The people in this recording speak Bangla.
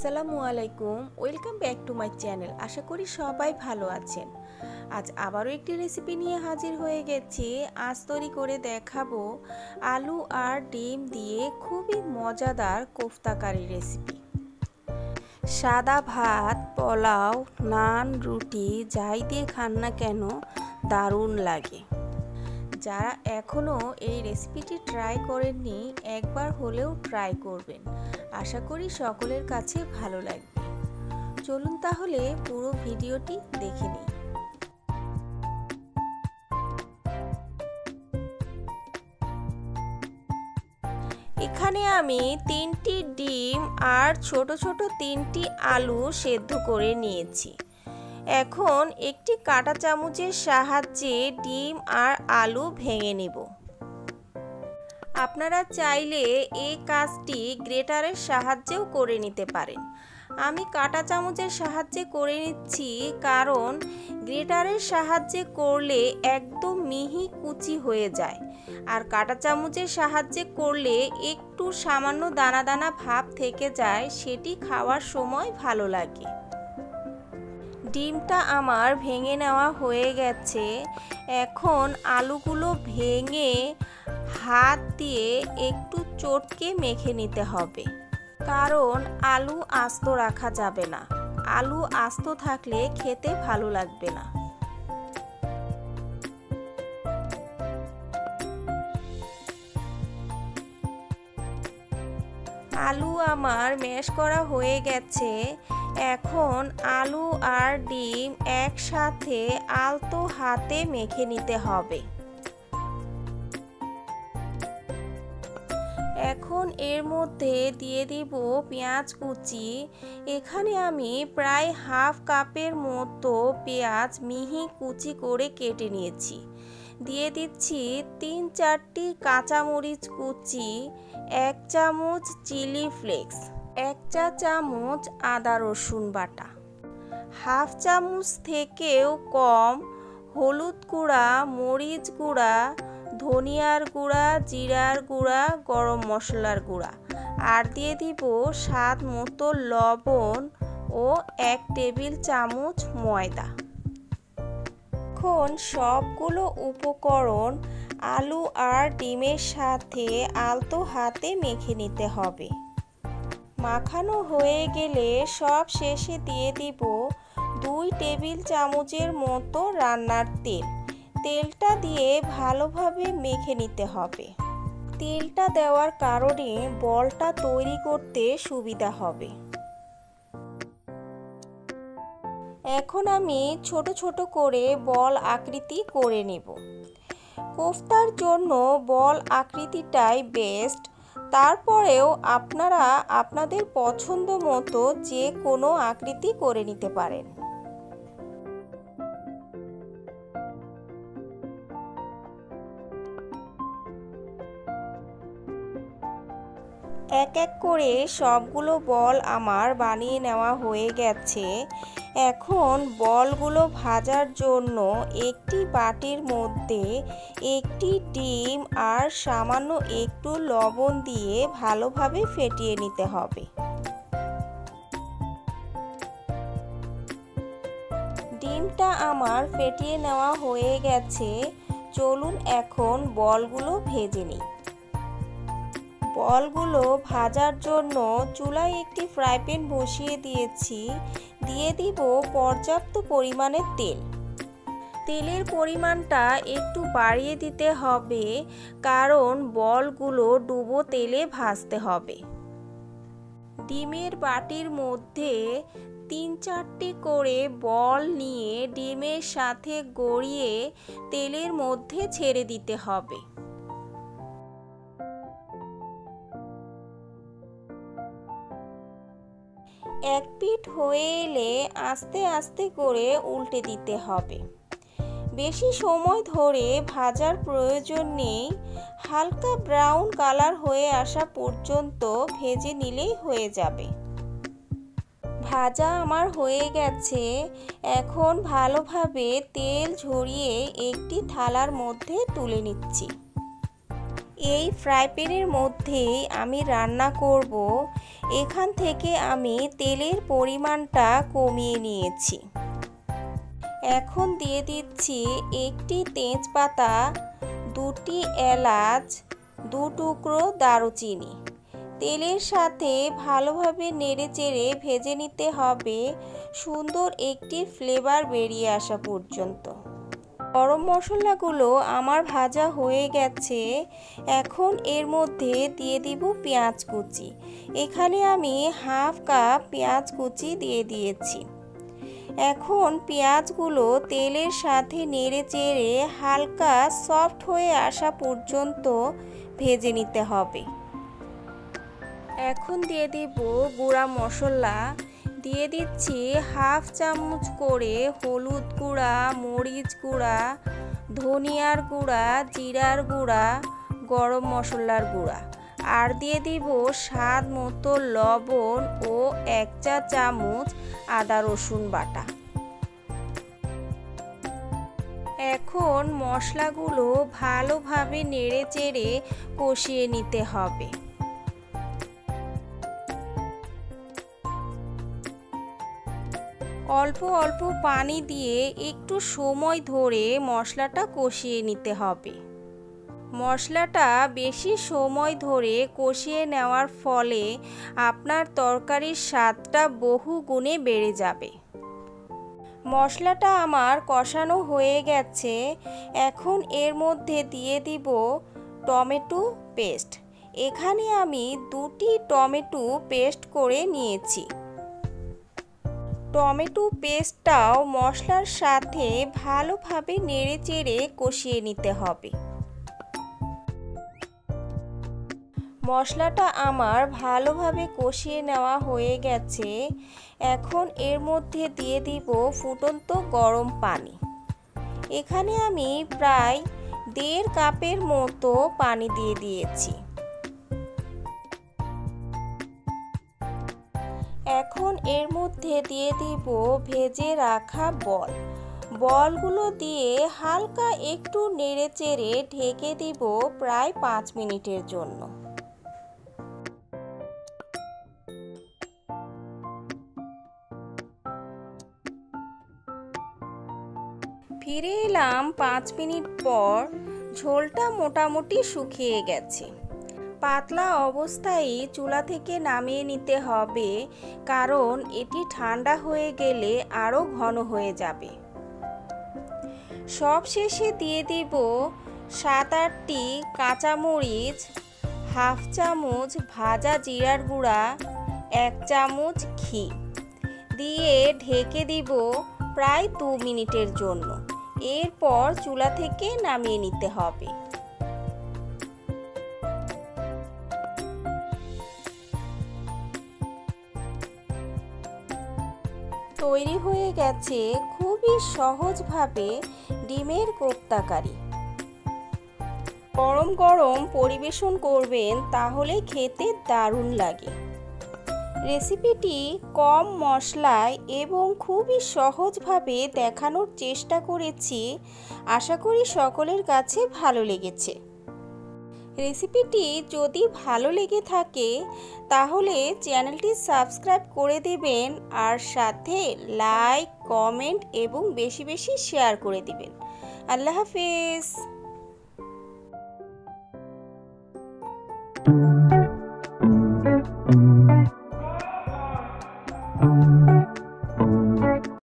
আসসালামু আলাইকুম, welcome back to my channel. আশা করি সবাই ভালো আছেন। আজ আবারও একটি রেসিপি নিয়ে হাজির হয়ে গেছি। আজ তৈরি করে দেখাবো আলু আর ডিম দিয়ে খুবই মজাদার কোফতা কারি রেসিপি। সাদা ভাত, পোলাও, নান, রুটি যাই দিয়ে খান না কেন দারুণ লাগে। যারা এখনও এই রেসিপিটি ট্রাই করেননি একবার হলেও ট্রাই করবেন। আশা করি সকলের কাছে ভালো লাগবে। চলুন তাহলে পুরো ভিডিওটি দেখে নিই। এখানে আমি 3টি ডিম আর ছোট ছোট 3টি আলু সেদ্ধ করে নিয়েছি। এখন একটি কাঁটা চামচের সাহায্যে ডিম আর আলু ভেঙে নেব। আপনারা চাইলে এই কাজটি গ্রেটারের সাহায্যেও করে নিতে পারেন। আমি কাঁটা চামচের সাহায্যে করে নিচ্ছি, কারণ গ্রেটারের সাহায্যে করলে একদম মিহি কুচি হয়ে যায়, আর কাঁটা চামচের সাহায্যে করলে একটু সামান্য দানা দানা ভাব থেকে যায়, সেটি খাওয়ার সময় ভালো লাগে। ডিমটা আমার ভেঙে নেওয়া হয়ে গেছে। এখন আলুগুলো ভেঙে হাত দিয়ে একটু চটকে মেখে নিতে হবে, কারণ আলু আস্ত রাখা যাবে না। আলু আস্ত থাকলে খেতে ভালো লাগবে না। আলু আমার ম্যাশ করা হয়ে গেছে। এখন আলু আর ডিম একসাথে আলতো হাতে মেখে নিতে হবে। এখন এর মধ্যে দিয়ে দিব পেঁয়াজ কুচি। এখানে আমি প্রায় হাফ কাপের মতো পেঁয়াজ মিহি কুচি করে কেটে নিয়েছি। দিয়ে দিচ্ছি 3-4টি কাঁচামরিচ কুচি, 1 চামচ চিলি ফ্লেক্স, 1 চা চামচ আদা রসুন বাটা, হাফ চামচ থেকেও কম হলুদ গুঁড়া, মরিচ গুঁড়া, ধনিয়ার গুঁড়া, জিরার গুঁড়া, গরম মশলার গুঁড়া, আর দিয়ে দিব স্বাদ মতো লবণ ও 1 টেবিল চামচ ময়দা। এখন সবগুলো উপকরণ আলু আর ডিমের সাথে আলতো হাতে মেখে নিতে হবে। মাখানো হয়ে গেলে সব শেষে দিয়ে দিব 2 টেবিল চামচের মতো রান্নার তেল। তেলটা দিয়ে ভালোভাবে মেখে নিতে হবে। তেলটা দেওয়ার কারণে বলটা তৈরি করতে সুবিধা হবে। এখন আমি ছোট ছোট করে বল আকৃতি করে নেব। কোফতার জন্য বল আকৃতিটাই বেস্ট। তারপরেও আপনারা আপনাদের পছন্দ মতো যে কোনো আকৃতি করে নিতে পারেন। এক এক করে সবগুলো বল আমার বানিয়ে নেওয়া হয়ে গেছে। এখন বলগুলো ভাজার জন্য একটি বাটির মধ্যে একটি ডিম আর সামান্য একটু লবণ দিয়ে ভালোভাবে ফেটিয়ে নিতে হবে। ডিমটা আমার ফেটিয়ে নেওয়া হয়ে গেছে। চলুন এখন বলগুলো ভেজে নিই। বলগুলো ভাজার জন্য চুলায় একটি ফ্রাই প্যান বসিয়ে দিয়েছি। দিয়ে দিব পর্যাপ্ত পরিমাণে তেল। তেলের পরিমাণটা একটু বাড়িয়ে দিতে হবে, কারণ বলগুলো ডুবো তেলে ভাজতে হবে। ডিমের বাটির মধ্যে 3-4টি করে বল নিয়ে ডিমের সাথে গড়িয়ে তেলের মধ্যে ছেড়ে দিতে হবে। এক পিঠ হয়ে এলে আস্তে আস্তে করে উল্টে দিতে হবে। বেশি সময় ধরে ভাজার প্রয়োজন নেই। হালকা ব্রাউন কালার হয়ে আসা পর্যন্ত ভেজে নিলেই হয়ে যাবে। ভাজা আমার হয়ে গেছে। এখন ভালোভাবে তেল ঝরিয়ে একটি থালার মধ্যে তুলে নিচ্ছি। এই ফ্রাই প্যানের মধ্যেই আমি রান্না করব। এখান থেকে আমি তেলের পরিমাণটা কমিয়ে নিয়েছি। এখন দিয়ে দিচ্ছি একটি তেজপাতা, দুটি এলাচ, দু টুকরো দারুচিনি। তেলের সাথে ভালোভাবে নেড়েচেড়ে ভেজে নিতে হবে সুন্দর একটি ফ্লেভার বেরিয়ে আসা পর্যন্ত। গরম মশলাগুলো আমার ভাজা হয়ে গেছে। এখন এর মধ্যে দিয়ে দিব পেঁয়াজ কুচি। এখানে আমি হাফ কাপ পেঁয়াজ কুচি দিয়ে দিয়েছি। এখন পেঁয়াজগুলো তেলের সাথে নেড়েচেড়ে হালকা সফট হয়ে আসা পর্যন্ত ভেজে নিতে হবে। এখন দিয়ে দিব গুঁড়া মশলা। দিয়ে দিচ্ছি হাফ চামচ করে হলুদ গুঁড়া, মরিচ গুঁড়া, ধনিয়ার গুঁড়া, জিরার গুঁড়া, গরম মশলার গুঁড়া। আর দিয়ে দিব স্বাদ মতো লবণ ও 1 চা চামচ আদা রসুন বাটা। এখন মশলাগুলো ভালোভাবে নেড়েচেড়ে কষিয়ে নিতে হবে। অল্প অল্প পানি দিয়ে একটু সময় ধরে মশলাটা কষিয়ে নিতে হবে। মশলাটা বেশি সময় ধরে কষিয়ে নেওয়ার ফলে আপনার তরকারির স্বাদটা বহু গুণে বেড়ে যাবে। মশলাটা আমার কষানো হয়ে গেছে। এখন এর মধ্যে দিয়ে দিব টমেটো পেস্ট। এখানে আমি 2টি টমেটো পেস্ট করে নিয়েছি। টমেটো পেস্টটাও মশলার সাথে ভালোভাবে নেড়েচেড়ে কষিয়ে নিতে হবে। মশলাটা আমার ভালোভাবে কষিয়ে নেওয়া হয়ে গেছে। এখন এর মধ্যে দিয়ে দিব ফুটন্ত গরম পানি। এখানে আমি প্রায় 1.5 কাপের মতো পানি দিয়ে দিয়েছি। এখন এর মধ্যে দিয়ে দিব ভেজে রাখা বলগুলো দিয়ে হালকা একটু নেড়েচেড়ে ঢেকে দিব প্রায় 5 মিনিটের জন্য। ফিরে এলাম 5 মিনিট পর। ঝোলটা মোটামুটি শুকিয়ে গেছে। পাতলা অবস্থায় চুলা থেকে নামিয়ে নিতে হবে, কারণ এটি ঠান্ডা হয়ে গেলে আরও ঘন হয়ে যাবে। সবশেষে দিয়ে দিব 7-8টি কাঁচামরিচ, হাফ চামচ ভাজা জিরার গুঁড়া, 1 চামচ ঘি দিয়ে ঢেকে দিব প্রায় 2 মিনিটের জন্য। এরপর চুলা থেকে নামিয়ে নিতে হবে। তৈরি হয়ে গেছে খুবই সহজভাবে ডিমের কোপ্তা কারি। গরম গরম পরিবেশন করবেন, তাহলে খেতে দারুণ লাগে। রেসিপিটি কম মশলায় এবং খুবই সহজভাবে দেখানোর চেষ্টা করেছি। আশা করি সকলের কাছে ভালো লেগেছে। রেসিপিটি যদি ভালো লেগে থাকে তাহলে চ্যানেলটি সাবস্ক্রাইব করে দেবেন, আর সাথে লাইক, কমেন্ট এবং বেশি বেশি শেয়ার করে দিবেন। আল্লাহ হাফেজ।